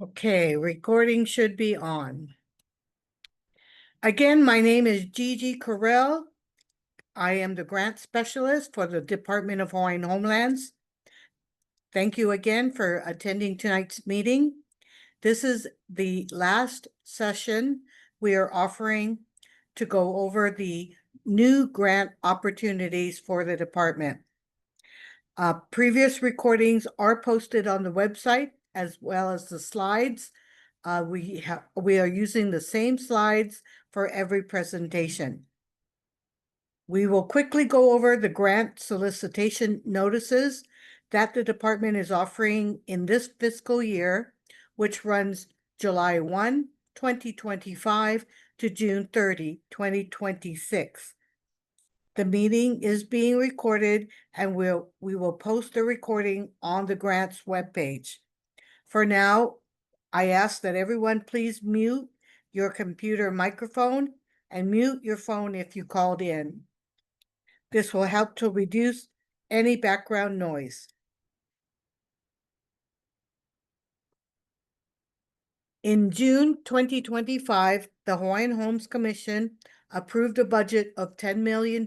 Okay, recording should be on. Again, my name is Gigi Carell. I am the grant specialist for the Department of Hawaiian Homelands. Thank you again for attending tonight's meeting. This is the last session we are offering to go over the new grant opportunities for the department. Previous recordings are posted on the website as well as the slides. We are using the same slides for every presentation. We will quickly go over the grant solicitation notices that the department is offering in this fiscal year, which runs July 1, 2025 to June 30, 2026. The meeting is being recorded and we will post the recording on the grants webpage. For now, I ask that everyone please mute your computer microphone and mute your phone if you called in. This will help to reduce any background noise. In June 2025, the Hawaiian Homes Commission approved a budget of $10 million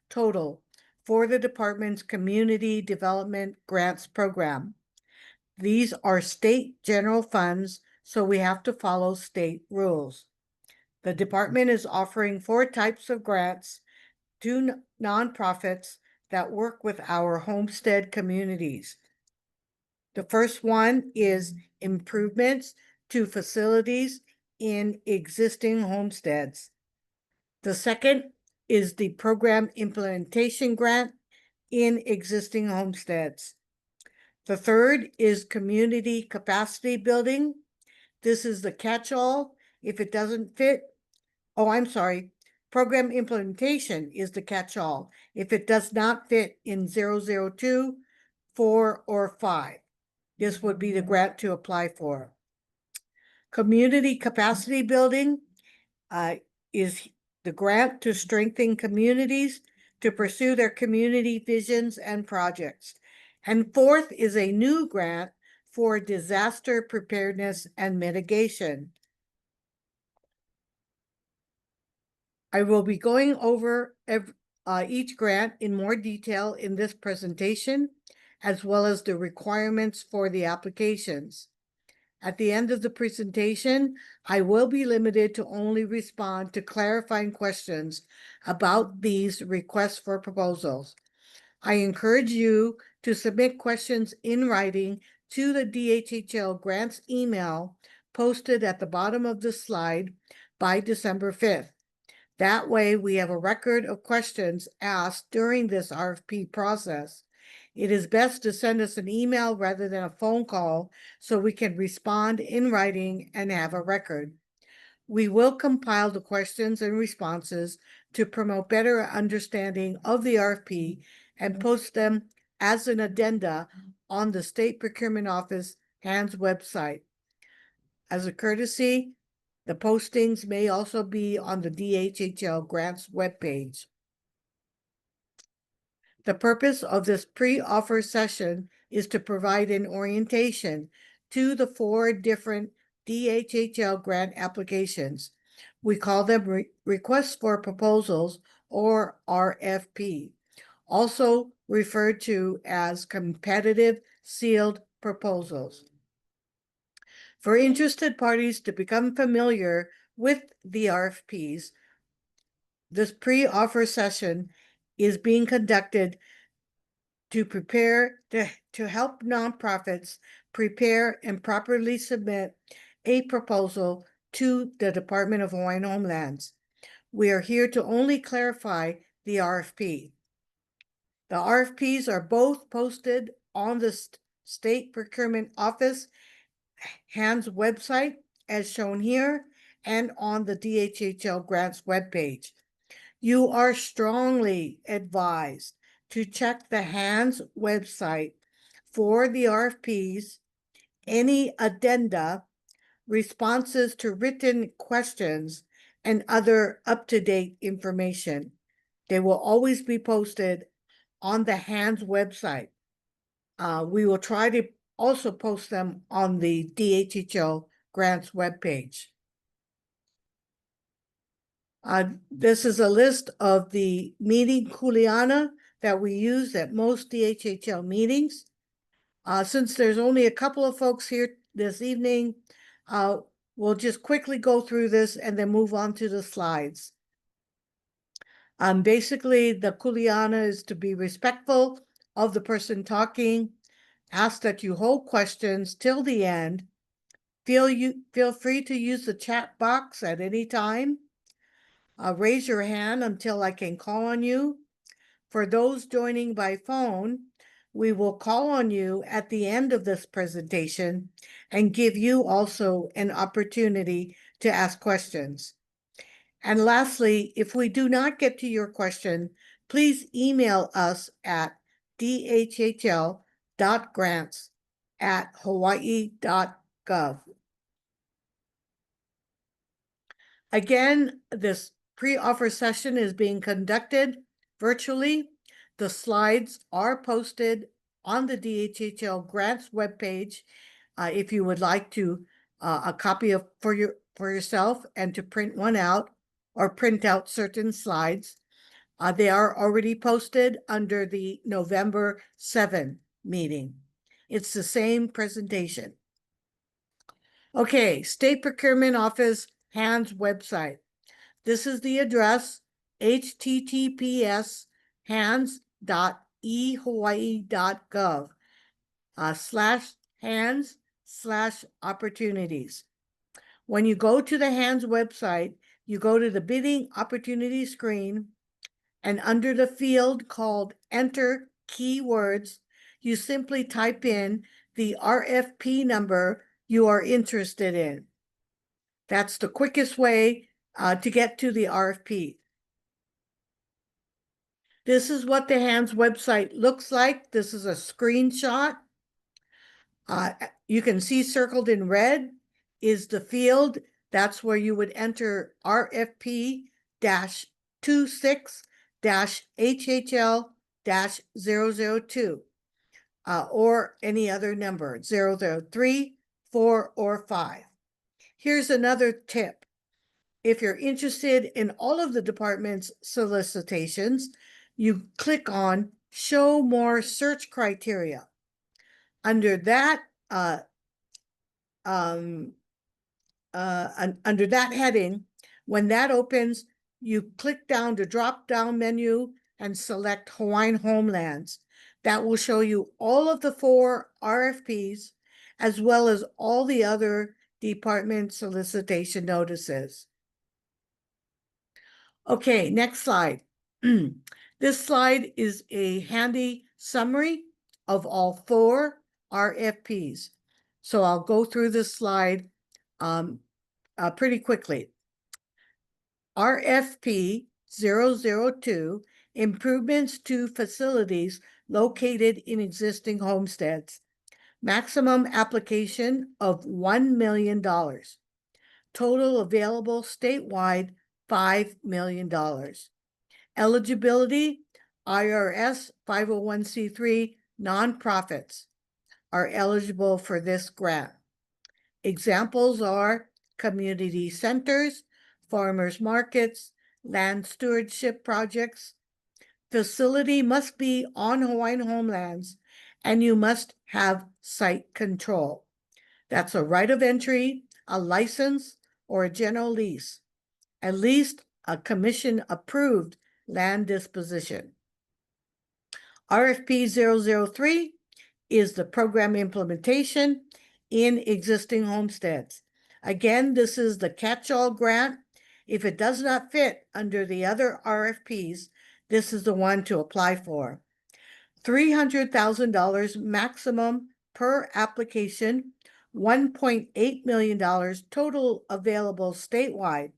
total for the department's Community Development Grants Program. These are state general funds, so we have to follow state rules. The department is offering 4 types of grants to nonprofits that work with our homestead communities. The first one is improvements to facilities in existing homesteads. The second is the program implementation grant in existing homesteads. The third is community capacity building. This is the catch-all. If it doesn't fit, program implementation is the catch-all. If it does not fit in 002, 4, or 5, this would be the grant to apply for. Community capacity building is the grant to strengthen communities to pursue their community visions and projects. And fourth is a new grant for disaster preparedness and mitigation. I will be going over each grant in more detail in this presentation, as well as the requirements for the applications. At the end of the presentation, I will be limited to only respond to clarifying questions about these requests for proposals. I encourage you to submit questions in writing to the DHHL grants email posted at the bottom of the slide by December 5th. That way, we have a record of questions asked during this RFP process. It is best to send us an email rather than a phone call so we can respond in writing and have a record. We will compile the questions and responses to promote better understanding of the RFP and post them as an addenda on the State Procurement Office HANDS website. As a courtesy, the postings may also be on the DHHL grants webpage. The purpose of this pre-offer session is to provide an orientation to the 4 different DHHL grant applications. We call them requests for proposals, or RFP, also referred to as competitive sealed proposals. For interested parties to become familiar with the RFPs, this pre-offer session is being conducted to help nonprofits prepare and properly submit a proposal to the Department of Hawaiian Homelands. We are here to only clarify the RFP. The RFPs are both posted on the State Procurement Office HANDS website, as shown here, and on the DHHL grants webpage. You are strongly advised to check the HANDS website for the RFPs, any addenda, responses to written questions, and other up-to-date information. They will always be posted on the HANDS website. We will try to also post them on the DHHL grants webpage. This is a list of the meeting kuleana that we use at most DHHL meetings. Since there's only a couple of folks here this evening, we'll just quickly go through this and then move on to the slides. Basically, the kuleana is to be respectful of the person talking, ask that you hold questions till the end. Feel free to use the chat box at any time. Raise your hand until I can call on you. For those joining by phone, we will call on you at the end of this presentation and give you also an opportunity to ask questions. And lastly, if we do not get to your question, please email us at dhhl.grants@hawaii.gov. Again, this pre-offer session is being conducted virtually. The slides are posted on the DHHL grants webpage. If you would like to a copy of for yourself and to print one out or print out certain slides, they are already posted under the November 7 meeting. It's the same presentation. Okay, State Procurement Office HANDS website. This is the address, https://hands.ehawaii.gov /hands/opportunities. When you go to the HANDS website, you go to the bidding opportunity screen, and under the field called Enter Keywords, you simply type in the RFP number you are interested in. That's the quickest way to get to the RFP. This is what the HANDS website looks like. This is a screenshot. You can see circled in red is the field. That's where you would enter RFP-26-HHL-002 or any other number, 003, 4, or 5. Here's another tip. If you're interested in all of the department's solicitations, you click on Show More Search Criteria. Under that, under that heading, when that opens, you click down the drop-down menu and select Hawaiian Homelands. That will show you all of the 4 RFPs, as well as all the other department solicitation notices. Okay, next slide. This slide is a handy summary of all 4 RFPs. So I'll go through this slide pretty quickly. RFP 002, improvements to facilities located in existing homesteads. Maximum application of $1 million. Total available statewide, $5 million. Eligibility, IRS 501c3 nonprofits are eligible for this grant. Examples are community centers, farmers markets, land stewardship projects. Facility must be on Hawaiian homelands, and you must have site control. That's a right of entry, a license, or a general lease. At least a commission-approved land disposition. RFP 003 is the program implementation in existing homesteads. Again, this is the catch-all grant. If it does not fit under the other RFPs, this is the one to apply for. $300,000 maximum per application, $1.8 million total available statewide.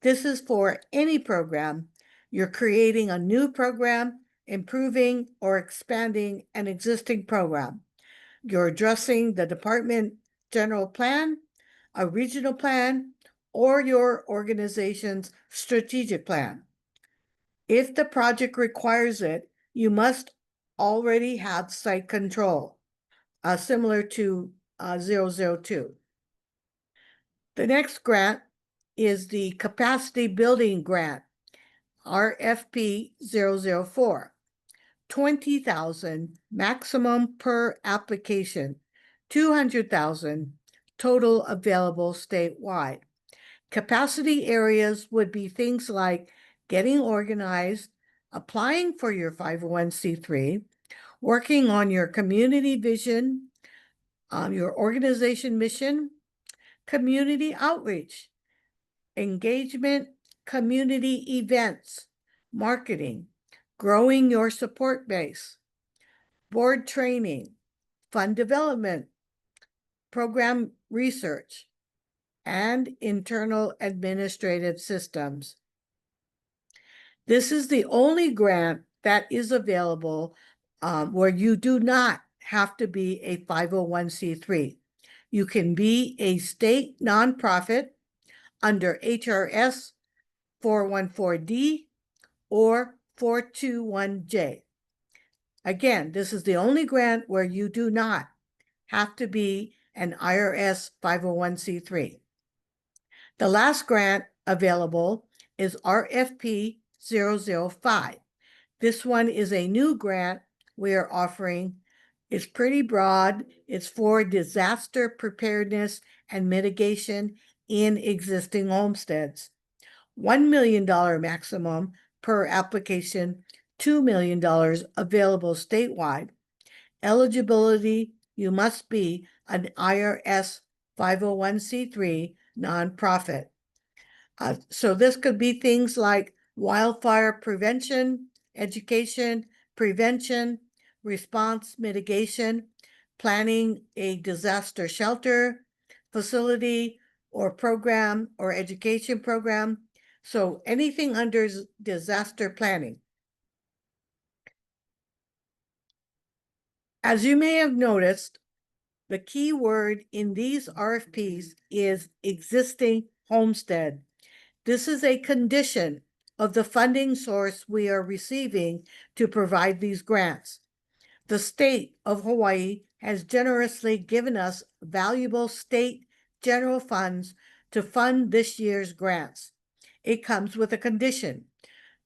This is for any program. You're creating a new program, improving or expanding an existing program. You're addressing the department general plan, a regional plan, or your organization's strategic plan. If the project requires it, you must already have site control. similar to 002. The next grant is the Capacity Building Grant, RFP 004. 20,000 maximum per application, 200,000 total available statewide. Capacity areas would be things like getting organized, applying for your 501c3, working on your community vision, your organization mission, community outreach, engagement, community events, marketing, growing your support base, board training, fund development, program research, and internal administrative systems. This is the only grant that is available where you do not have to be a 501c3. You can be a state nonprofit under HRS 414D or 421J. Again, this is the only grant where you do not have to be an IRS 501c3. The last grant available is RFP 005. This one is a new grant we are offering. It's pretty broad. It's for disaster preparedness and mitigation in existing homesteads. $1 million maximum per application, $2 million available statewide. Eligibility, you must be an IRS 501c3 nonprofit. So this could be things like wildfire prevention, education, prevention, response mitigation, planning a disaster shelter facility or program or education program. So anything under disaster planning. As you may have noticed, the key word in these RFPs is existing homestead. This is a condition of the funding source we are receiving to provide these grants. The state of Hawaii has generously given us valuable state general funds to fund this year's grants. It comes with a condition.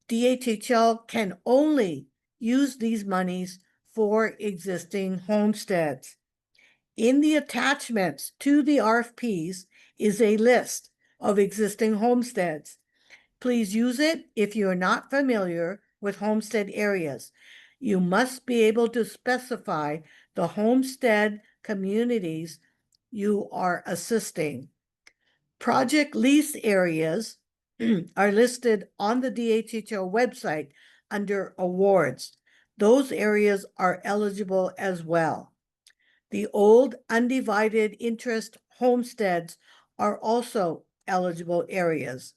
DHHL can only use these monies for existing homesteads. In the attachments to the RFPs is a list of existing homesteads. Please use it if you're not familiar with homestead areas. You must be able to specify the homestead communities you are assisting. Project lease areas are listed on the DHHL website under awards. Those areas are eligible as well. The old undivided interest homesteads are also eligible areas.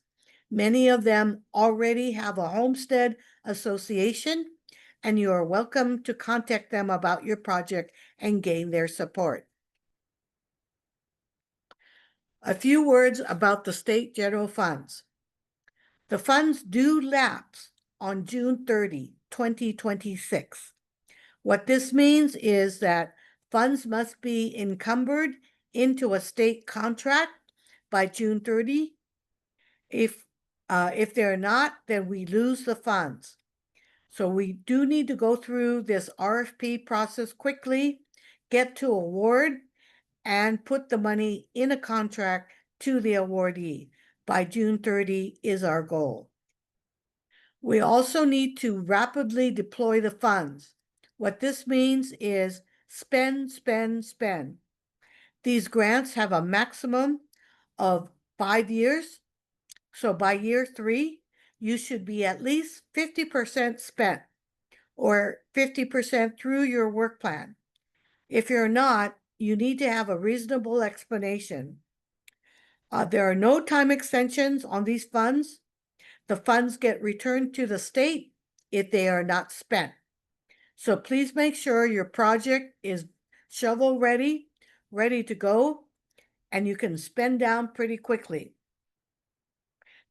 Many of them already have a homestead association, and you are welcome to contact them about your project and gain their support. A few words about the state general funds. The funds do lapse on June 30, 2026. What this means is that funds must be encumbered into a state contract by June 30. If they're not, then we lose the funds. So we do need to go through this RFP process quickly, get to award, and put the money in a contract to the awardee. By June 30 is our goal. We also need to rapidly deploy the funds. What this means is spend, spend, spend. These grants have a maximum of 5 years. So by year 3, you should be at least 50% spent or 50% through your work plan. If you're not, you need to have a reasonable explanation. There are no time extensions on these funds. The funds get returned to the state if they are not spent. So please make sure your project is shovel ready, ready to go, and you can spend down pretty quickly.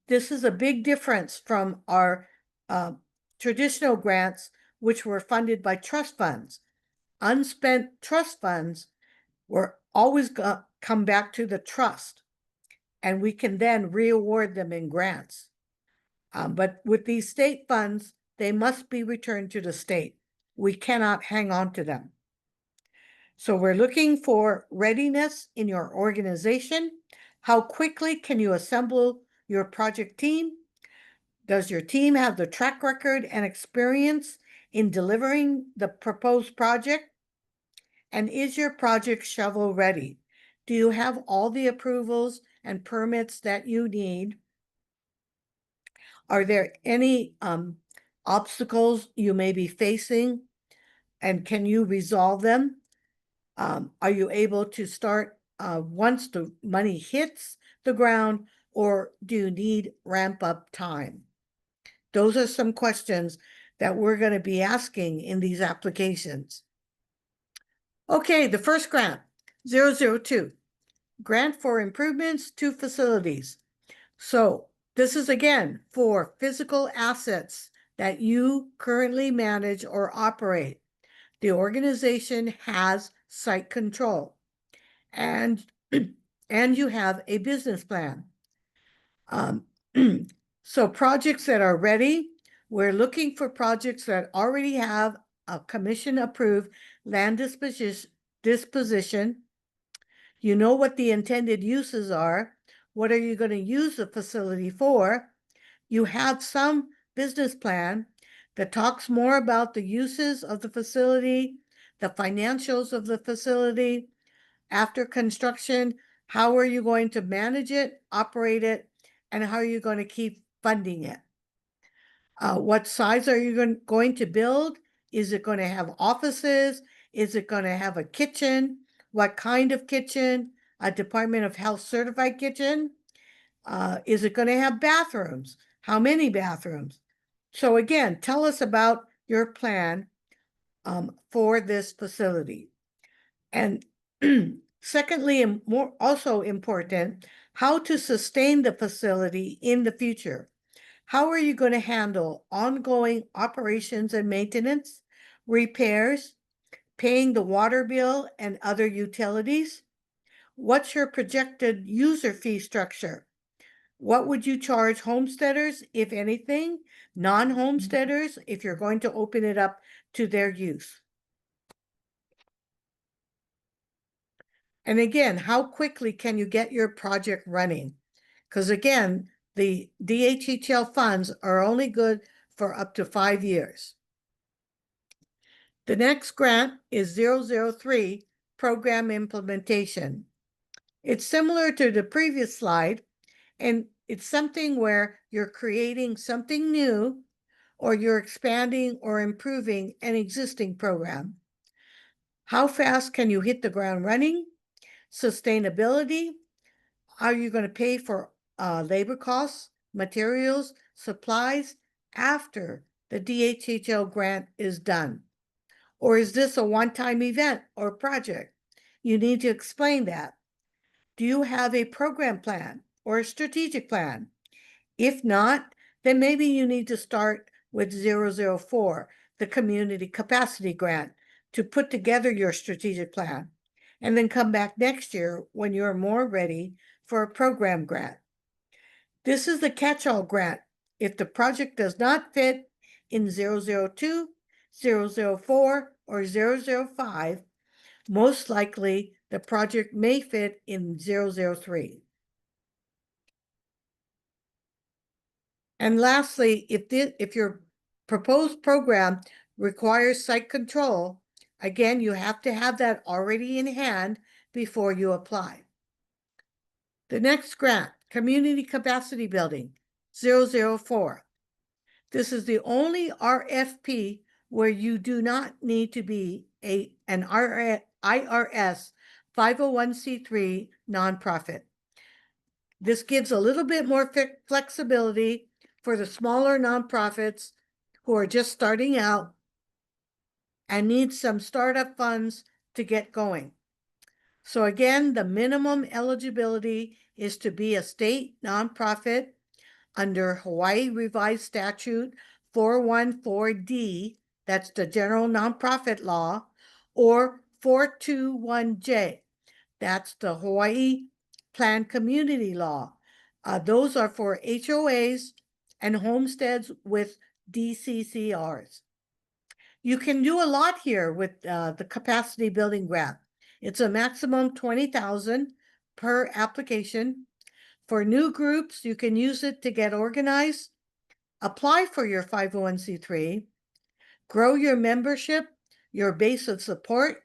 This is a big difference from our traditional grants, which were funded by trust funds. unspent trust funds were always come back to the trust, and we can then reaward them in grants. But with these state funds, they must be returned to the state. We cannot hang on to them. So we're looking for readiness in your organization. How quickly can you assemble your project team? Does your team have the track record and experience in delivering the proposed project? And is your project shovel ready? Do you have all the approvals and permits that you need? Are there any obstacles you may be facing, and can you resolve them? Are you able to start once the money hits the ground, or do you need ramp up time? Those are some questions that we're going to be asking in these applications. Okay, the first grant, 002, grant for improvements to facilities. So this is again for physical assets that you currently manage or operate. The organization has site control, and you have a business plan. So projects that are ready, we're looking for projects that already have a commission-approved land disposition. You know what the intended uses are. What are you going to use the facility for? You have some business plan that talks more about the uses of the facility, the financials of the facility, after construction, how are you going to manage it, operate it, and how are you going to keep funding it? What size are you going to build? Is it going to have offices? Is it going to have a kitchen? What kind of kitchen? A Department of Health certified kitchen? Is it going to have bathrooms? How many bathrooms? So again, tell us about your plan for this facility. And secondly, and more also important, how to sustain the facility in the future. How are you going to handle ongoing operations and maintenance, repairs, paying the water bill and other utilities? What's your projected user fee structure? What would you charge homesteaders, if anything, non-homesteaders, if you're going to open it up to their use? And again, how quickly can you get your project running? Because again, the DHHL funds are only good for up to 5 years. The next grant is 003, Program Implementation. It's similar to the previous slide, and it's something where you're creating something new, or you're expanding or improving an existing program. How fast can you hit the ground running? Sustainability. Are you going to pay for labor costs, materials, supplies after the DHHL grant is done? Or is this a one-time event or project? You need to explain that. Do you have a program plan or a strategic plan? If not, then maybe you need to start with 004, the Community Capacity Grant, to put together your strategic plan, and then come back next year when you're more ready for a program grant. This is the catch-all grant. If the project does not fit in 002, 004, or 005, most likely the project may fit in 003. And lastly, if your proposed program requires site control, again, you have to have that already in hand before you apply. The next grant, Community Capacity Building, 004. This is the only RFP where you do not need to be an IRS 501c3 nonprofit. This gives a little bit more flexibility for the smaller nonprofits who are just starting out and need some startup funds to get going. So again, the minimum eligibility is to be a state nonprofit under Hawaii Revised Statute 414D, that's the general nonprofit law, or 421J. That's the Hawaii Planned Community Law. Those are for HOAs and homesteads with DCCRs. You can do a lot here with the capacity building grant. It's a maximum 20,000 per application. For new groups, you can use it to get organized, apply for your 501c3, grow your membership, your base of support,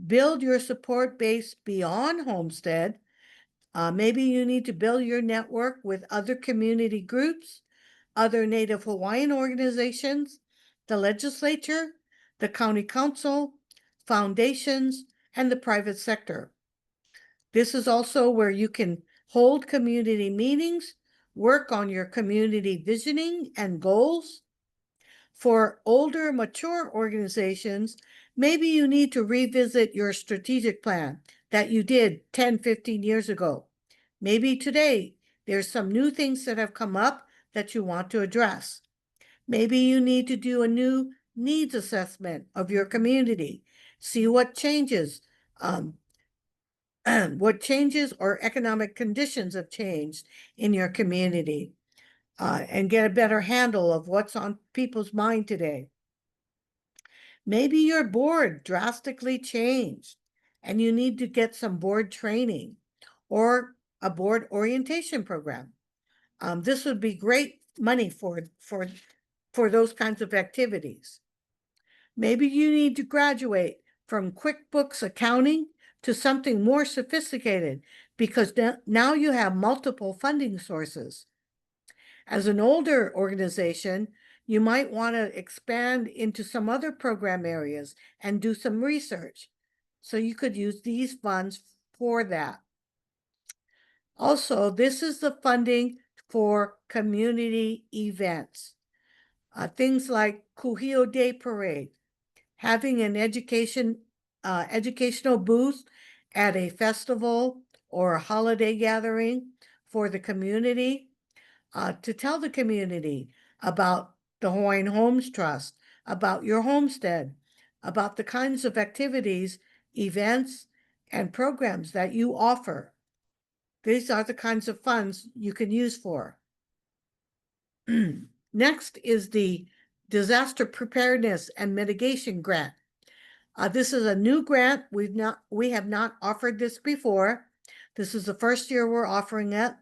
build your support base beyond homestead. Maybe you need to build your network with other community groups, other Native Hawaiian organizations, the legislature, the county council, foundations, and the private sector. This is also where you can hold community meetings, work on your community visioning and goals. For older, mature organizations, maybe you need to revisit your strategic plan that you did 10, 15 years ago. Maybe today there's some new things that have come up that you want to address. Maybe you need to do a new needs assessment of your community, see what changes, what changes or economic conditions have changed in your community, and get a better handle of what's on people's mind today. Maybe your board drastically changed and you need to get some board training or a board orientation program. This would be great money for those kinds of activities. Maybe you need to graduate from QuickBooks accounting to something more sophisticated because now you have multiple funding sources. As an older organization, you might want to expand into some other program areas and do some research. So you could use these funds for that. Also, this is the funding for community events. Things like Kuhio Day Parade, having an educational booth at a festival or a holiday gathering for the community, to tell the community about the Hawaiian Homes Trust, about your homestead, about the kinds of activities, events, and programs that you offer. These are the kinds of funds you can use for. Next is the Disaster Preparedness and Mitigation Grant. This is a new grant. We have not offered this before. This is the first year we're offering it.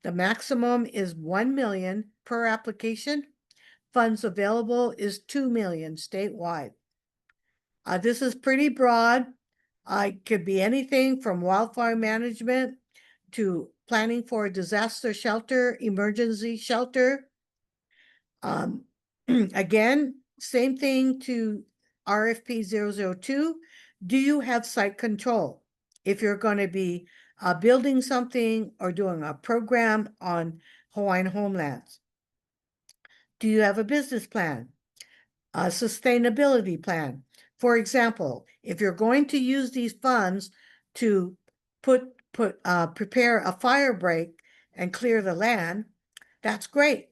The maximum is $1 million per application. Funds available is $2 million statewide. This is pretty broad. It could be anything from wildfire management to planning for a disaster shelter, emergency shelter. Again, same thing to RFP 002. Do you have site control? If you're going to be building something or doing a program on Hawaiian homelands. Do you have a business plan? A sustainability plan? For example, if you're going to use these funds to prepare a fire break and clear the land, that's great.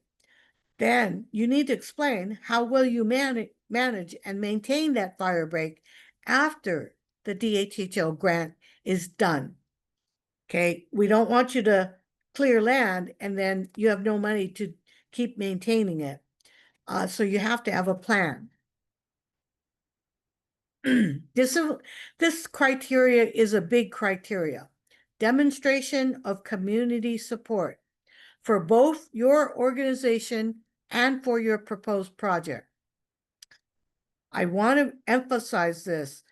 Then you need to explain how will you manage and maintain that fire break after the DHHL grant is done. Okay, we don't want you to clear land and then you have no money to keep maintaining it. So you have to have a plan. This criteria is a big criteria. Demonstration of community support for both your organization and for your proposed project. I want to emphasize this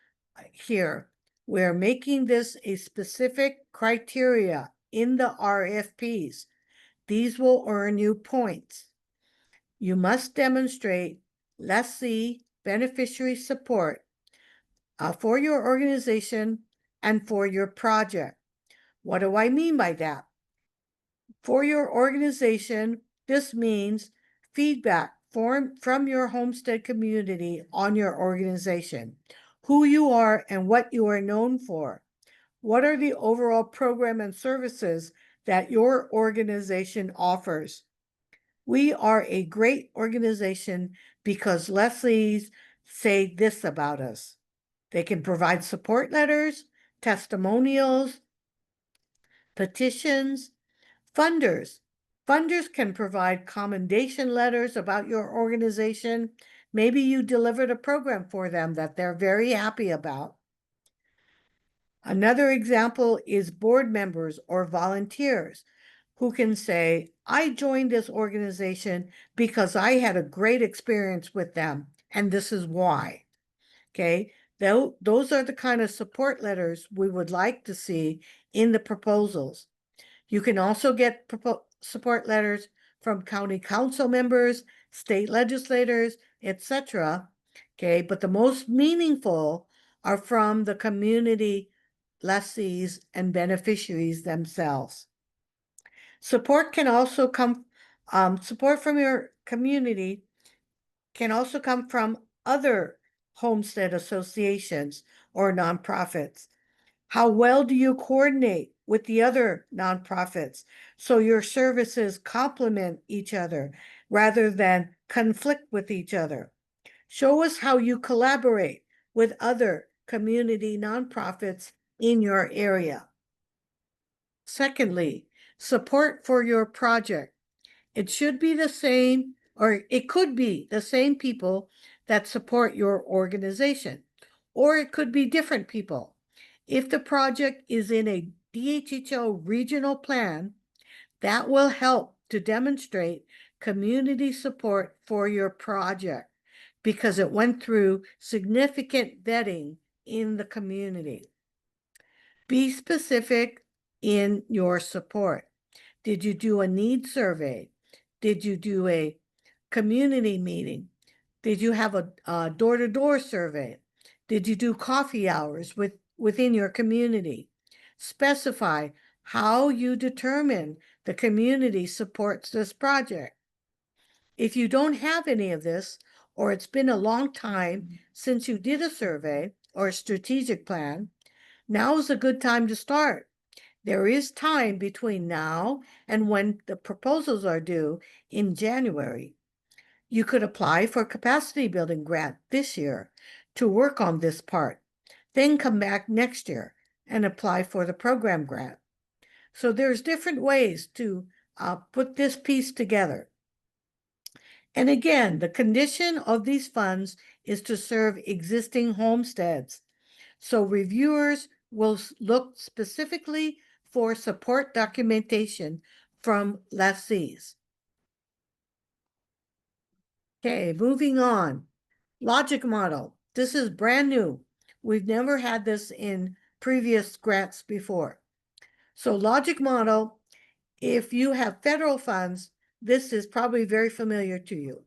here. We're making this a specific criteria in the RFPs. These will earn you points. You must demonstrate lessee beneficiary support for your organization and for your project. What do I mean by that? For your organization, this means feedback from your homestead community on your organization, who you are and what you are known for. What are the overall program and services that your organization offers? We are a great organization because lessees say this about us. They can provide support letters, testimonials, petitions. Funders. Funders can provide commendation letters about your organization. Maybe you delivered a program for them that they're very happy about. Another example is board members or volunteers who can say, I joined this organization because I had a great experience with them, and this is why. Okay, those are the kind of support letters we would like to see in the proposals. You can also get support letters from county council members, state legislators, etc. Okay, but the most meaningful are from the community lessees and beneficiaries themselves. Support can also come, support from your community can also come from other homestead associations or nonprofits. How well do you coordinate with the other nonprofits so your services complement each other rather than conflict with each other? Show us how you collaborate with other community nonprofits in your area. Secondly, support for your project. It should be the same, or it could be the same people that support your organization, or it could be different people. If the project is in a DHHL regional plan, that will help to demonstrate community support for your project because it went through significant vetting in the community. Be specific in your support. Did you do a needs survey? Did you do a community meeting? Did you have a door-to-door survey? Did you do coffee hours within your community? Specify how you determine the community supports this project. If you don't have any of this, or it's been a long time since you did a survey or a strategic plan, now is a good time to start. There is time between now and when the proposals are due in January. You could apply for a capacity building grant this year to work on this part, then come back next year and apply for the program grant. So there's different ways to put this piece together. And again, the condition of these funds is to serve existing homesteads. So reviewers will look specifically for support documentation from lessees. Okay, moving on. Logic model. This is brand new. We've never had this in previous grants before. So logic model, if you have federal funds, this is probably very familiar to you.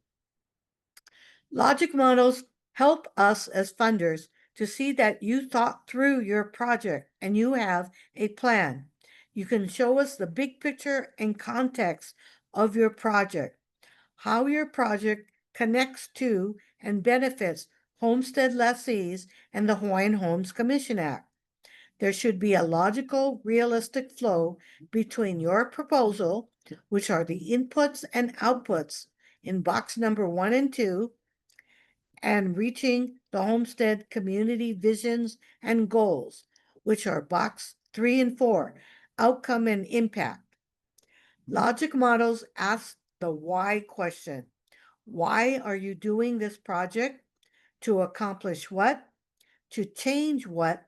Logic models help us as funders to see that you thought through your project and you have a plan. You can show us the big picture and context of your project, how your project connects to and benefits homestead lessees and the Hawaiian Homes Commission Act. There should be a logical, realistic flow between your proposal, which are the inputs and outputs in box number 1 and 2, and reaching the homestead community visions and goals, which are box 3 and 4, outcome and impact. Logic models ask the why question. Why are you doing this project? To accomplish what? To change what?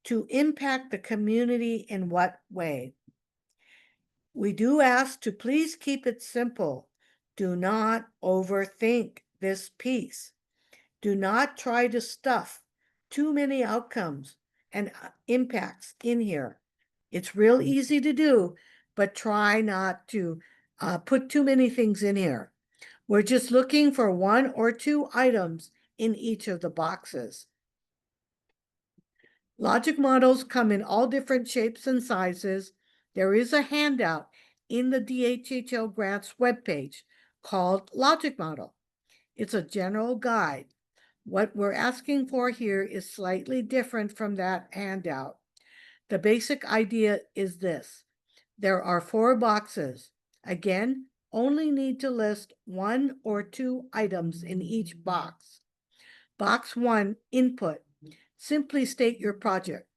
To impact the community in what way? We do ask to please keep it simple. Do not overthink this piece. Do not try to stuff too many outcomes and impacts in here. It's real easy to do, but try not to put too many things in here. We're just looking for 1 or 2 items in each of the boxes. Logic models come in all different shapes and sizes. There is a handout in the DHHL grants webpage called Logic Model. It's a general guide. What we're asking for here is slightly different from that handout. The basic idea is this. There are 4 boxes. Again, only need to list 1 or 2 items in each box. Box 1, input. simply state your project.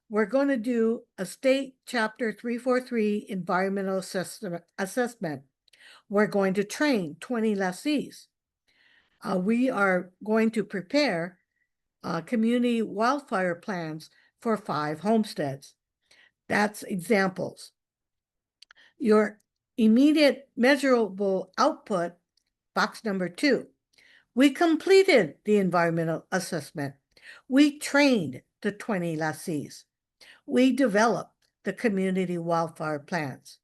We're going to do a state chapter 343 environmental assessment. We're going to train 20 lessees. We are going to prepare community wildfire plans for 5 homesteads. That's examples. Your immediate measurable output, box number 2. We completed the environmental assessment. We trained the 20 lessees. We developed the community wildfire plans.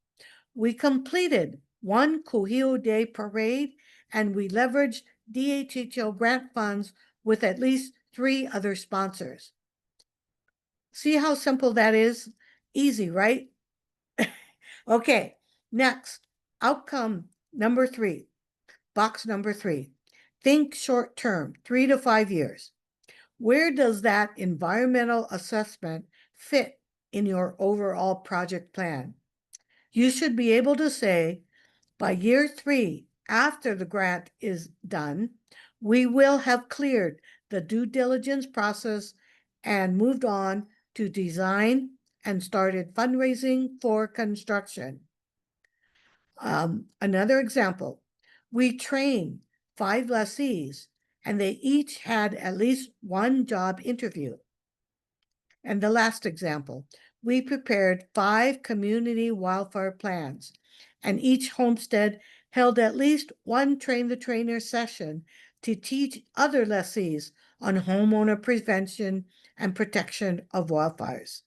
We completed 1 Kuhio Day parade, and we leveraged DHHL grant funds with at least 3 other sponsors. See how simple that is? Easy, right? Okay, next, outcome number 3, box number 3. Think short term, 3 to 5 years. Where does that environmental assessment fit in your overall project plan? You should be able to say, by year 3, after the grant is done, we will have cleared the due diligence process and moved on to design and started fundraising for construction. Another example, we trained 5 lessees and they each had at least 1 job interview. And the last example, we prepared 5 community wildfire plans, and each homestead held at least 1 train the trainer session to teach other lessees on homeowner prevention and protection of wildfires.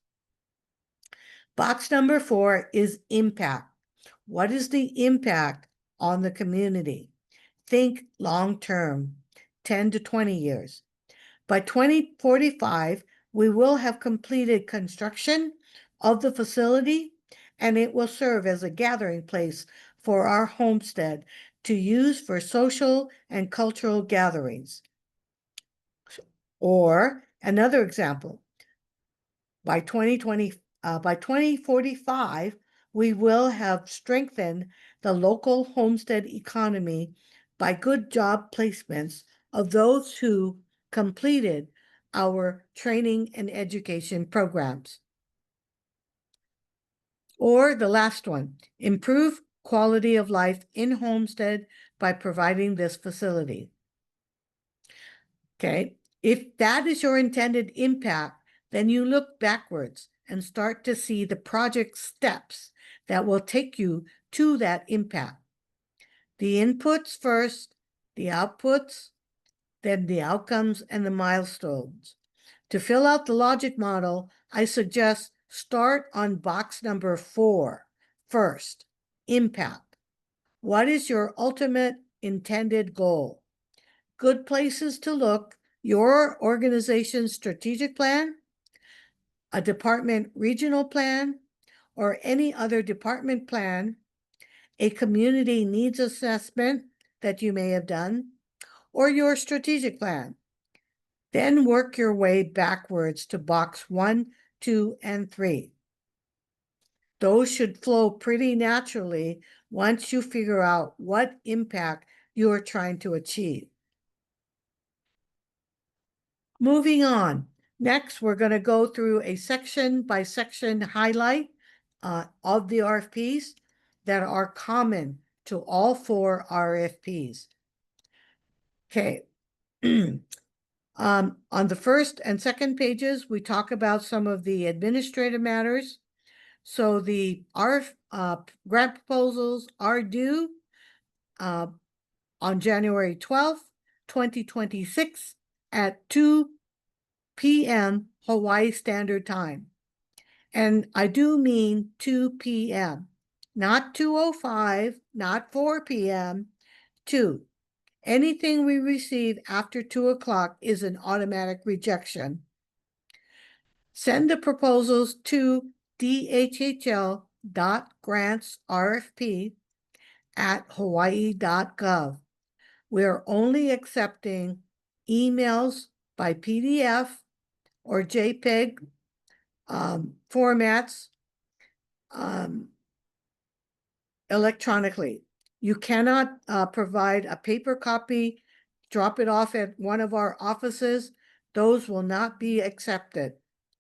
Box number 4 is impact. What is the impact on the community? Think long-term, 10 to 20 years. By 2045, we will have completed construction of the facility, and it will serve as a gathering place for our homestead to use for social and cultural gatherings. Or another example, by 2045, we will have strengthened the local homestead economy by good job placements of those who completed our training and education programs. Or the last one, improve quality of life in homestead by providing this facility. Okay, if that is your intended impact, then you look backwards and start to see the project steps that will take you to that impact. The inputs first, the outputs, then the outcomes and the milestones. To fill out the logic model, I suggest start on box number 4 first, impact. What is your ultimate intended goal? Good places to look, your organization's strategic plan, a department regional plan, or any other department plan, a community needs assessment that you may have done, or your strategic plan. Then work your way backwards to box 1, 2, and 3. Those should flow pretty naturally once you figure out what impact you are trying to achieve. Moving on. Next, we're going to go through a section by section highlight of the RFPs that are common to all 4 RFPs. Okay. On the first and second pages, we talk about some of the administrative matters. So the grant proposals are due on January 12th, 2026 at 2 p.m. Hawaii Standard Time. And I do mean 2 p.m., not 2:05, not 4 p.m., 2. Anything we receive after 2 o'clock is an automatic rejection. Send the proposals to dhl.grantsrfp@hawaii.gov. We are only accepting emails by PDF or JPEG formats electronically. You cannot provide a paper copy, drop it off at one of our offices. those will not be accepted.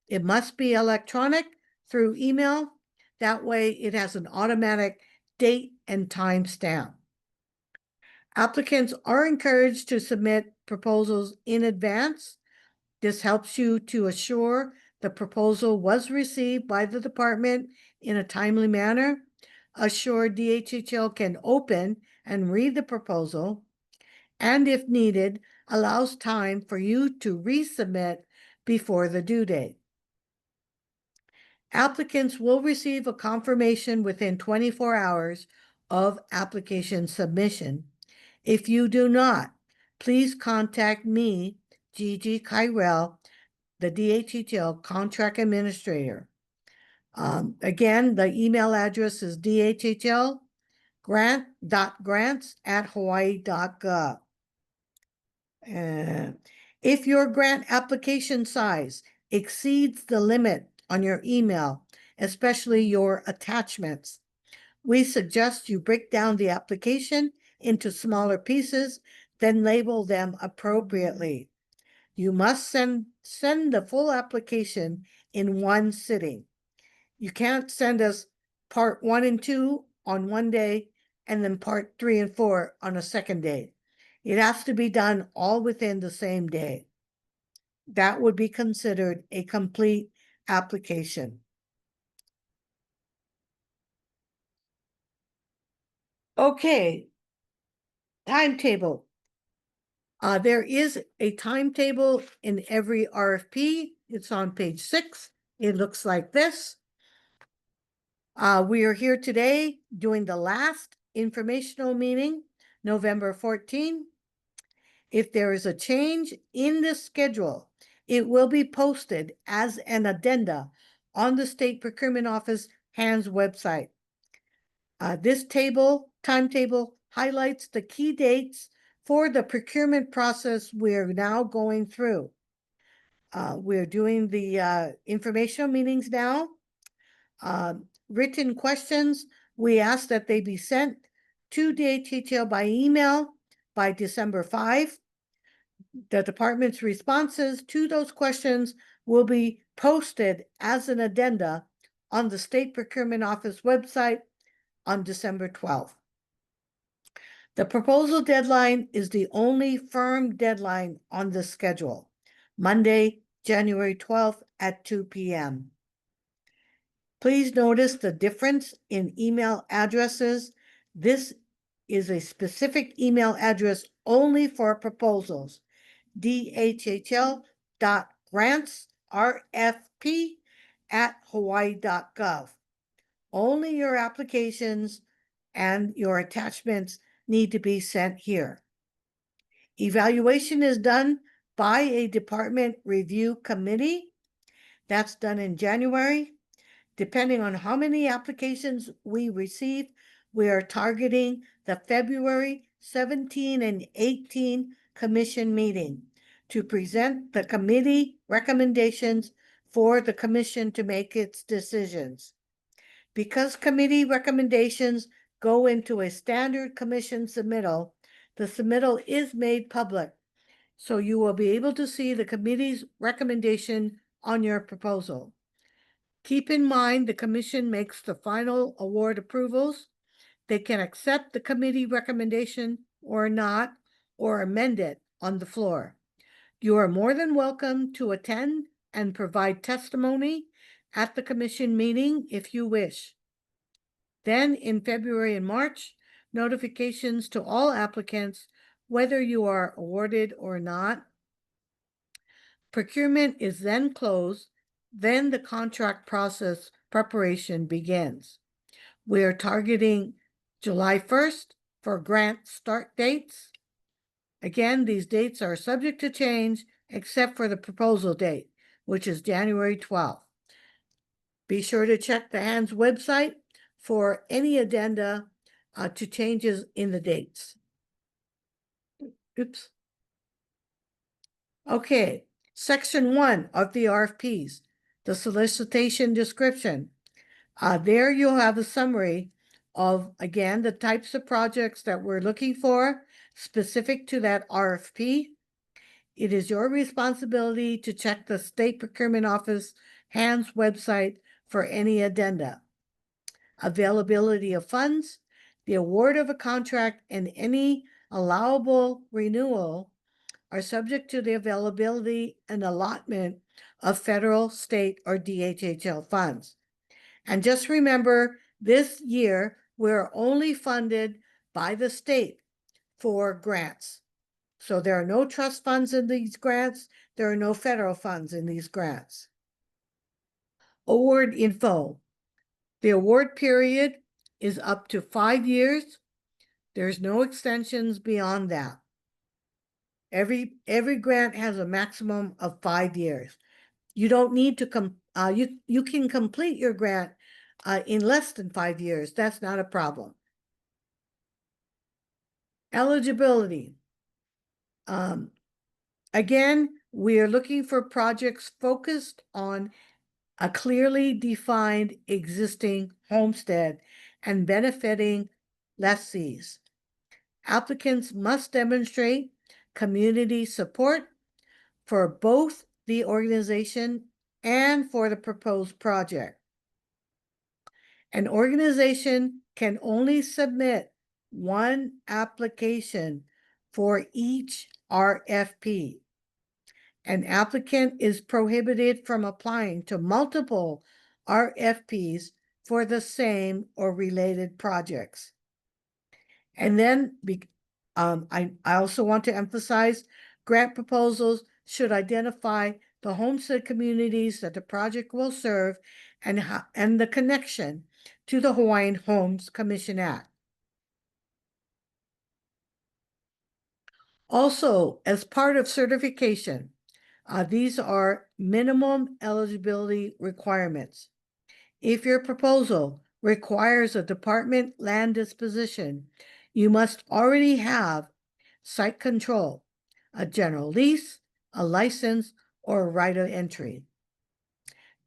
It must be electronic through email. That way it has an automatic date and time stamp. Applicants are encouraged to submit proposals in advance. This helps you to assure the proposal was received by the department in a timely manner. Assure DHHL can open and read the proposal, and if needed, allows time for you to resubmit before the due date. Applicants will receive a confirmation within 24 hours of application submission. If you do not, please contact me, Gigi Kyrell, the DHHL Contract Administrator. Again, the email address is dhlgrants@hawaii.gov. If your grant application size exceeds the limit on your email, especially your attachments, we suggest you break down the application into smaller pieces, then label them appropriately. You must send the full application in one sitting. You can't send us part 1 and 2 on one day and then part 3 and 4 on a second day. It has to be done all within the same day. That would be considered a complete application. Okay, timetable. There is a timetable in every RFP. It's on page 6. It looks like this. We are here today doing the last informational meeting, November 14. If there is a change in the schedule, it will be posted as an addenda on the State Procurement Office HANS website. This timetable highlights the key dates for the procurement process we're now going through. We're doing the informational meetings now. Written questions, we ask that they be sent to DHHL by email by December 5. The department's responses to those questions will be posted as an addenda on the State Procurement Office website on December 12th. The proposal deadline is the only firm deadline on the schedule, Monday, January 12th at 2 p.m. Please notice the difference in email addresses. This is a specific email address only for proposals. DHHL.grantsrfp@hawaii.gov. Only your applications and your attachments need to be sent here. Evaluation is done by a department review committee. That's done in January. Depending on how many applications we receive, we are targeting the February 17 and 18 commission meeting to present the committee recommendations for the commission to make its decisions. Because committee recommendations go into a standard commission submittal, the submittal is made public, so you will be able to see the committee's recommendation on your proposal. Keep in mind the commission makes the final award approvals. They can accept the committee recommendation or not, or amend it on the floor. You are more than welcome to attend and provide testimony at the commission meeting if you wish. Then in February and March, notifications to all applicants, whether you are awarded or not. Procurement is then closed. Then the contract process preparation begins. We are targeting July 1st for grant start dates. Again, these dates are subject to change except for the proposal date, which is January 12th. Be sure to check the HANS website for any addenda to changes in the dates. Oops. Okay, section 1 of the RFPs, the solicitation description. There you'll have a summary of, again, the types of projects that we're looking for specific to that RFP. It is your responsibility to check the State Procurement Office HANDS website for any addenda. Availability of funds, the award of a contract, and any allowable renewal are subject to the availability and allotment of federal, state, or DHHL funds. And just remember, this year, we're only funded by the state for grants. So there are no trust funds in these grants. There are no federal funds in these grants. Award info. The award period is up to 5 years. There's no extensions beyond that. Every grant has a maximum of 5 years. You don't need to you can complete your grant in less than 5 years. That's not a problem. Eligibility. Again, we are looking for projects focused on a clearly defined existing homestead and benefiting lessees. Applicants must demonstrate community support for both the organization and for the proposed project. An organization can only submit one application for each RFP. An applicant is prohibited from applying to multiple RFPs for the same or related projects. And then I also want to emphasize grant proposals should identify the homestead communities that the project will serve and the connection to the Hawaiian Homes Commission Act. Also, as part of certification, these are minimum eligibility requirements. If your proposal requires a department land disposition, you must already have site control, a general lease, a license, or a right of entry.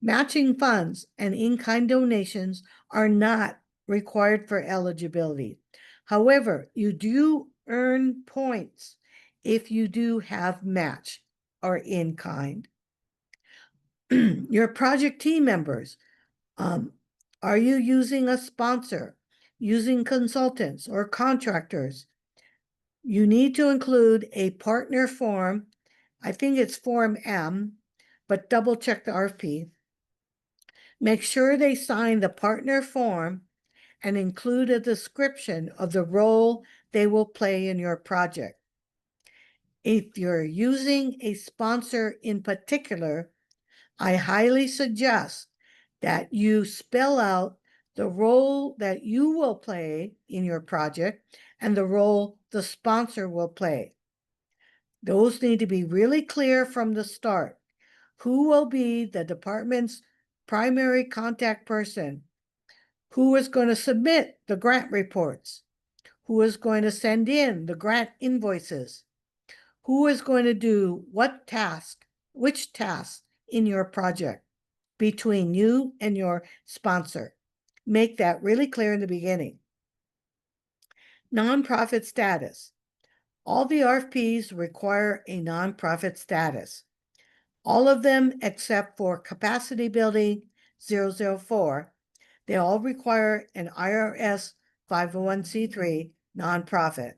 Matching funds and in-kind donations are not required for eligibility. However, you do earn points if you do have match or in-kind. Your project team members, are you using a sponsor, using consultants or contractors? You need to include a partner form. I think it's Form M, but double check the RFP. Make sure they sign the partner form and include a description of the role they will play in your project. If you're using a sponsor in particular, I highly suggest that you spell out the role that you will play in your project and the role the sponsor will play. Those need to be really clear from the start. Who will be the department's primary contact person? Who is going to submit the grant reports? Who is going to send in the grant invoices? Who is going to do what task, which task in your project between you and your sponsor? Make that really clear in the beginning. Nonprofit status. All the RFPs require a nonprofit status. All of them except for capacity building 004. They all require an IRS 501c3 nonprofit.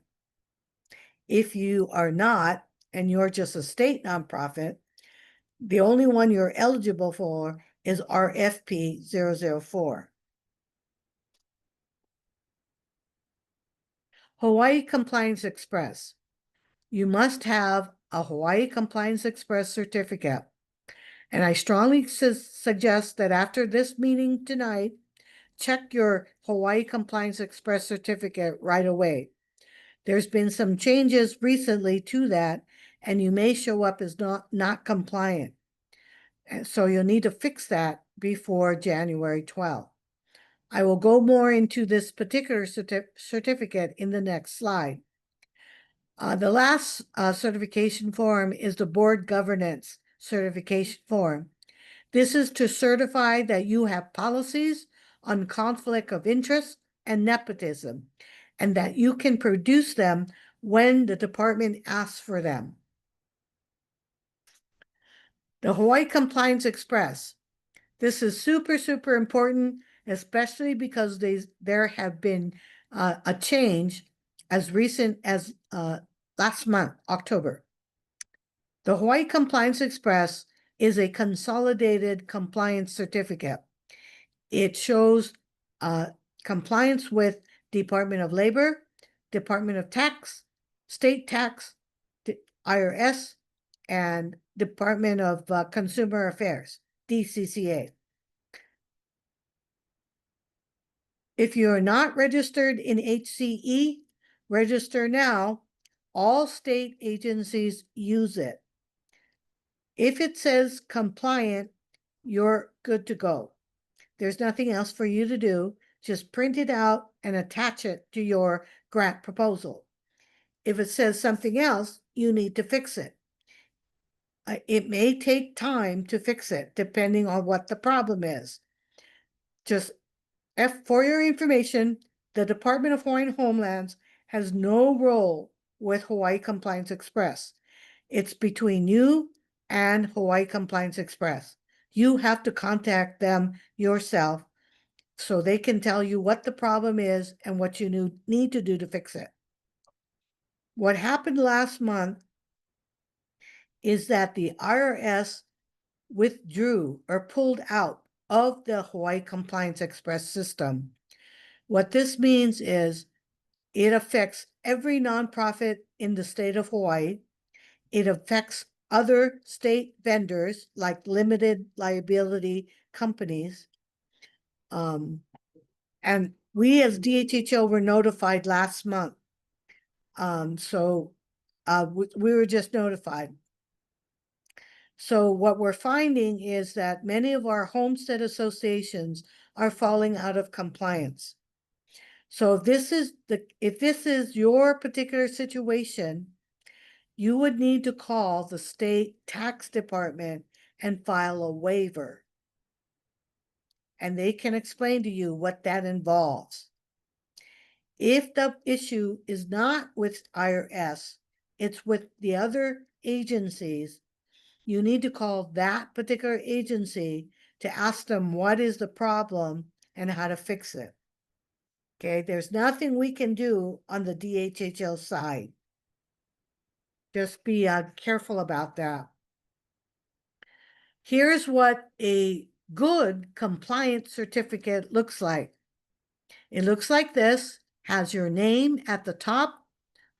If you are not, and you're just a state nonprofit, the only one you're eligible for is RFP 004. Hawaii Compliance Express. You must have a Hawaii Compliance Express certificate. And I strongly suggest that after this meeting tonight, check your Hawaii Compliance Express certificate right away. There's been some changes recently to that, and you may show up as not compliant. And so you'll need to fix that before January 12th. I will go more into this particular certificate in the next slide. The last certification form is the board governance certification form. This is to certify that you have policies on conflict of interest and nepotism, and that you can produce them when the department asks for them. The Hawaii Compliance Express. This is super, super important, especially because there have been a change as recent as last month, October. The Hawaii Compliance Express is a consolidated compliance certificate. It shows compliance with Department of Labor, Department of Tax, State Tax, IRS, and Department of Consumer Affairs, DCCA. If you're not registered in HCE, register now. All state agencies use it. If it says compliant, you're good to go. There's nothing else for you to do. Just print it out and attach it to your grant proposal. If it says something else, you need to fix it. It may take time to fix it, depending on what the problem is. Just for your information, the Department of Hawaiian Homelands has no role with Hawaii Compliance Express. It's between you and Hawaii Compliance Express. You have to contact them yourself so they can tell you what the problem is and what you need to do to fix it. What happened last month is that the IRS withdrew or pulled out of the Hawaii Compliance Express system. What this means is it affects every nonprofit in the state of Hawaii. It affects other state vendors like limited liability companies. And we as DHHL were notified last month. We were just notified. So what we're finding is that many of our homestead associations are falling out of compliance. So if this is your particular situation, you would need to call the state tax department and file a waiver. And they can explain to you what that involves. If the issue is not with IRS, it's with the other agencies, you need to call that particular agency to ask them what is the problem and how to fix it. Okay, there's nothing we can do on the DHHL side. Just be careful about that. Here's what a good compliance certificate looks like. It looks like this, has your name at the top,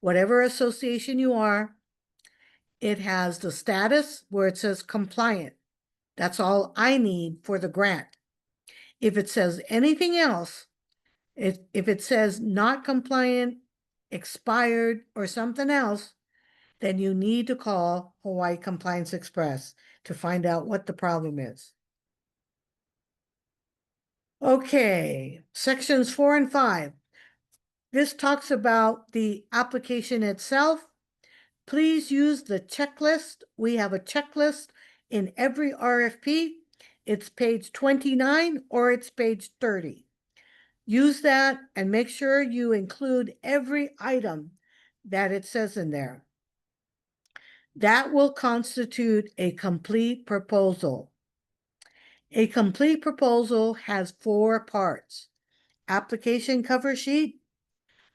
whatever association you are. It has the status where it says compliant. That's all I need for the grant. If it says anything else, if it says not compliant, expired, or something else, then you need to call Hawaii Compliance Express to find out what the problem is. Okay, sections 4 and 5. This talks about the application itself. Please use the checklist. We have a checklist in every RFP. It's page 29 or it's page 30. Use that and make sure you include every item that it says in there. That will constitute a complete proposal. A complete proposal has 4 parts: application cover sheet,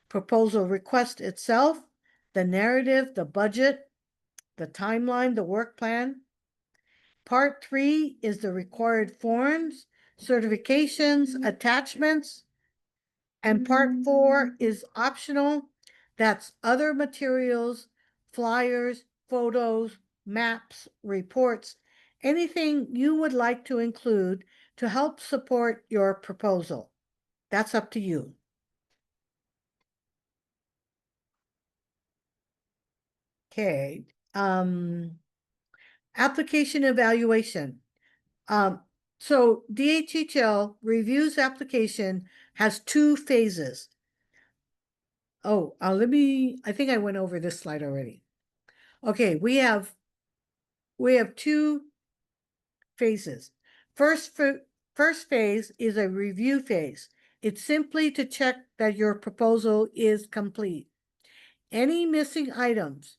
proposal request itself, the narrative, the budget, the timeline, the work plan. Part 3 is the required forms, certifications, attachments. And part 4 is optional. That's other materials, flyers, photos, maps, reports, anything you would like to include to help support your proposal. That's up to you. Okay. Application evaluation. So DHHL reviews application has 2 phases. Oh, I think I went over this slide already. Okay, we have 2 phases. First phase is a review phase. It's simply to check that your proposal is complete. Any missing items,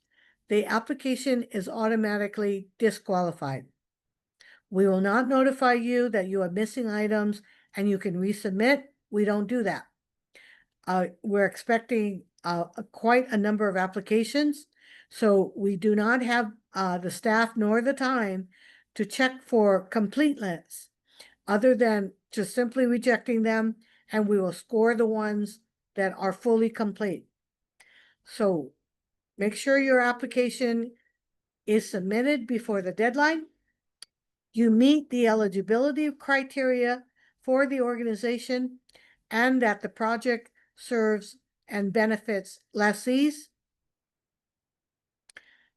the application is automatically disqualified. We will not notify you that you have missing items and you can resubmit. We don't do that. We're expecting quite a number of applications, so we do not have the staff nor the time to check for completeness, other than just simply rejecting them, and we will score the ones that are fully complete. So make sure your application is submitted before the deadline. You meet the eligibility criteria for the organization, and that the project serves and benefits lessees.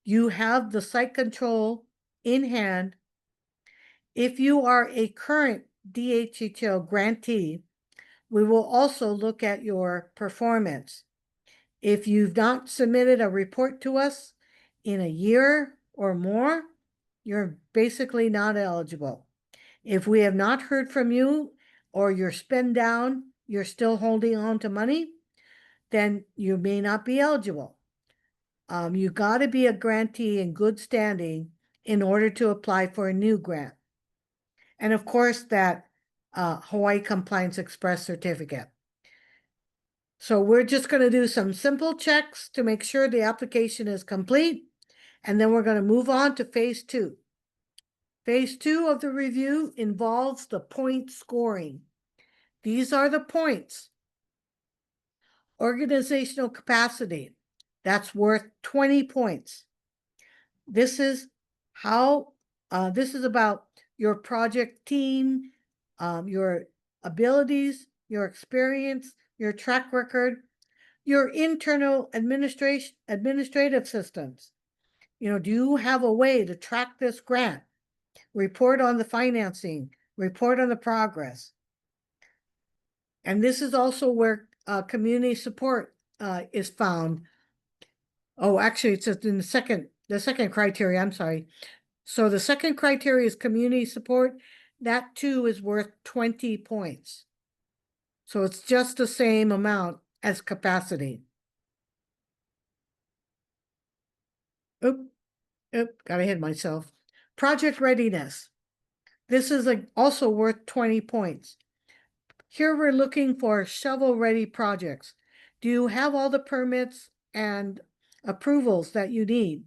You have the site control in hand. If you are a current DHHL grantee, we will also look at your performance. If you've not submitted a report to us in a year or more, you're basically not eligible. If we have not heard from you, or you're spend down, you're still holding on to money, then you may not be eligible. You got to be a grantee in good standing in order to apply for a new grant. And of course, that Hawaii Compliance Express certificate. So we're just going to do some simple checks to make sure the application is complete, and then we're going to move on to phase 2. Phase 2 of the review involves the point scoring. These are the points. Organizational capacity, that's worth 20 points. This is how, this is about your project team, your abilities, your experience, your track record, your internal administrative systems. You know, do you have a way to track this grant? Report on the financing, report on the progress. And this is also where community support is found. Oh, actually, it's in the second criteria, I'm sorry. So the second criteria is community support. That too is worth 20 points. So it's just the same amount as capacity. Oop, got ahead of myself. Project readiness. This is also worth 20 points. Here we're looking for shovel-ready projects. Do you have all the permits and approvals that you need?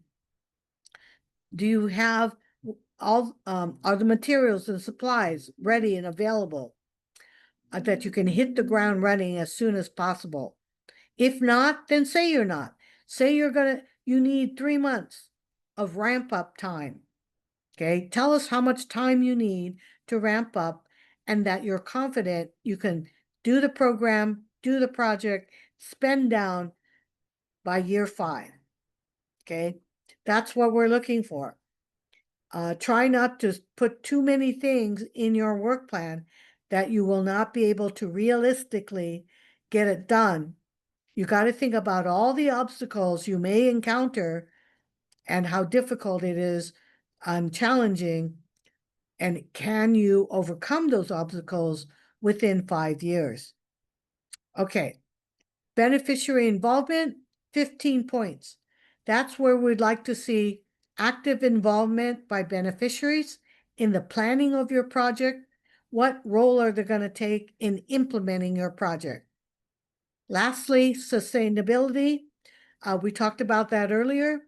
Do you have all, are the materials and supplies ready and available that you can hit the ground running as soon as possible? If not, then say you're not. Say you need 3 months of ramp up time. Okay, tell us how much time you need to ramp up, and that you're confident you can do the program, do the project, spend down by year 5. Okay, that's what we're looking for. Try not to put too many things in your work plan that you will not be able to realistically get it done. You got to think about all the obstacles you may encounter and how difficult it is and challenging, and can you overcome those obstacles within 5 years? Okay, beneficiary involvement, 15 points. That's where we'd like to see active involvement by beneficiaries in the planning of your project. What role are they going to take in implementing your project? Lastly, sustainability. We talked about that earlier.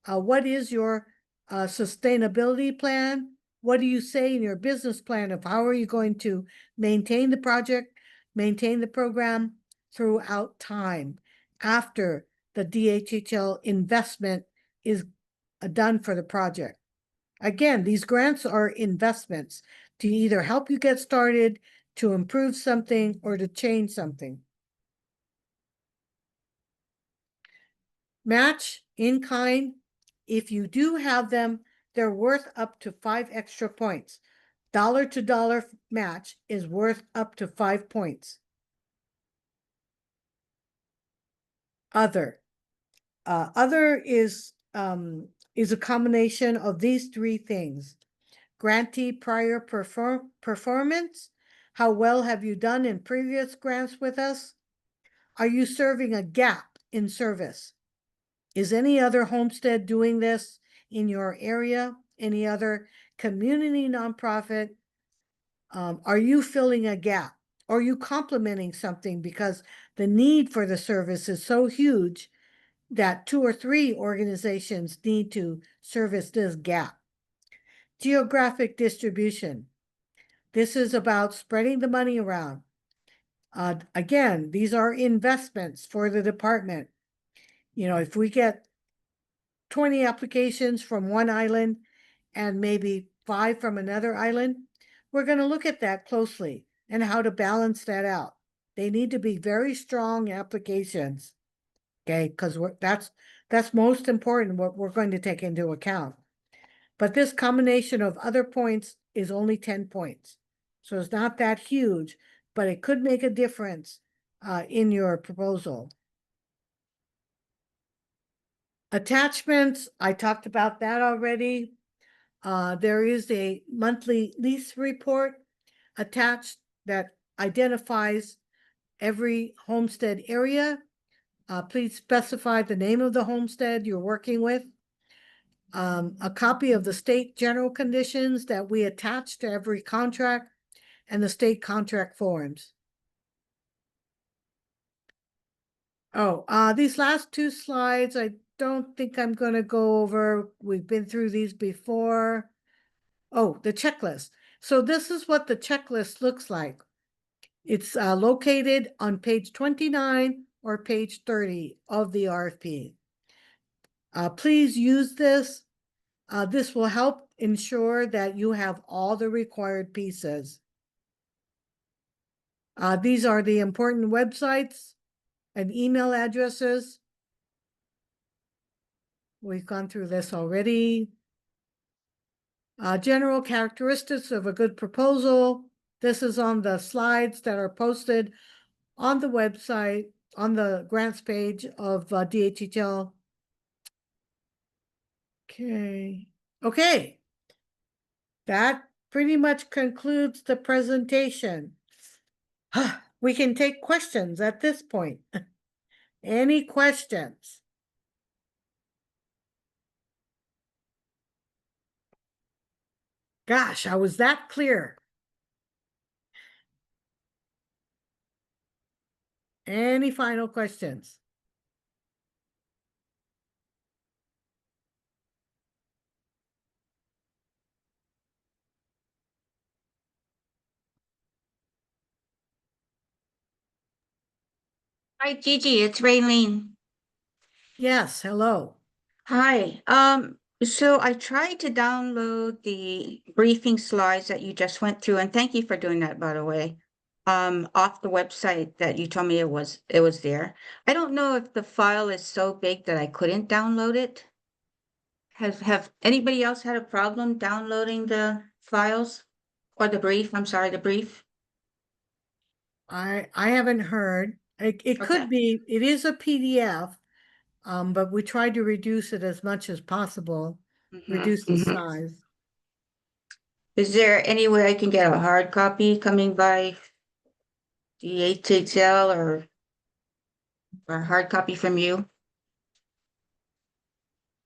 What is your sustainability plan? What do you say in your business plan of how are you going to maintain the project, maintain the program throughout time after the DHHL investment is done for the project? Again, these grants are investments to either help you get started, to improve something, or to change something. Match in kind. If you do have them, they're worth up to 5 extra points. Dollar to dollar match is worth up to 5 points. Other. Other is a combination of these 3 things. Grantee prior performance. How well have you done in previous grants with us? Are you serving a gap in service? Is any other homestead doing this in your area? any other community nonprofit? Are you filling a gap? Are you complementing something because the need for the service is so huge that 2 or 3 organizations need to service this gap? Geographic distribution. This is about spreading the money around. Again, these are investments for the department. You know, if we get 20 applications from one island and maybe 5 from another island, we're going to look at that closely and how to balance that out. They need to be very strong applications, okay? Because that's most important, what we're going to take into account. But this combination of other points is only 10 points. So it's not that huge, but it could make a difference in your proposal. Attachments, I talked about that already. There is a monthly lease report attached that identifies every homestead area. Please specify the name of the homestead you're working with. A copy of the state general conditions that we attach to every contract and the state contract forms. Oh, these last 2 slides, I don't think I'm going to go over. We've been through these before. Oh, the checklist. So this is what the checklist looks like. It's located on page 29 or page 30 of the RFP. Please use this. This will help ensure that you have all the required pieces. These are the important websites and email addresses. We've gone through this already. General characteristics of a good proposal. This is on the slides that are posted on the website, on the grants page of DHHL. Okay. That pretty much concludes the presentation. We can take questions at this point. Any questions? Gosh, I was that clear. Any final questions? Hi, Gigi, it's Raylene. Yes, hello. Hi. So I tried to download the briefing slides that you just went through, and thank you for doing that, by the way. Off the website that you told me it was there. I don't know if the file is so big that I couldn't download it. Have anybody else had a problem downloading the files or the brief? I'm sorry, the brief. I haven't heard. It Okay. could be, it is a PDF, but we tried to reduce it as much as possible, reduce the size. Is there any way I can get a hard copy coming by DHHL or a hard copy from you?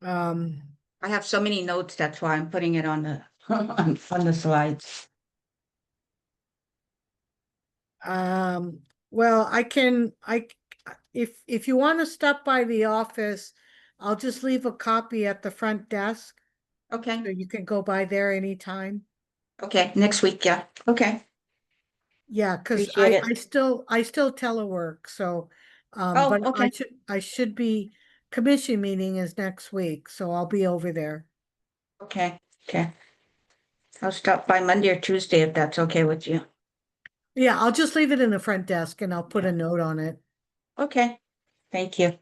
Um, I have so many notes, that's why I'm putting it on the on the slides. well, if you want to stop by the office, I'll just leave a copy at the front desk, so Okay, you can go by there anytime. okay, next week, yeah, okay, Yeah, because appreciate I it. still telework, so Oh, but okay, I should be commission meeting is next week, so I'll be over there. okay, okay. I'll stop by Monday or Tuesday if that's okay with you. Yeah, I'll just leave it in the front desk and I'll put Yeah. a note on it. Okay, thank you.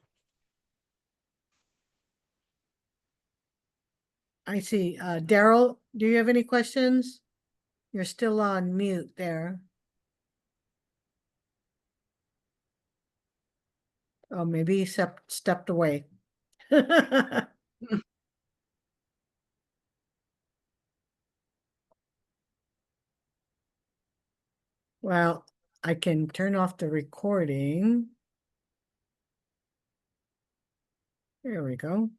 I see. Daryl, do you have any questions? You're still on mute there. Oh, maybe he stepped away. Well, I can turn off the recording. There we go.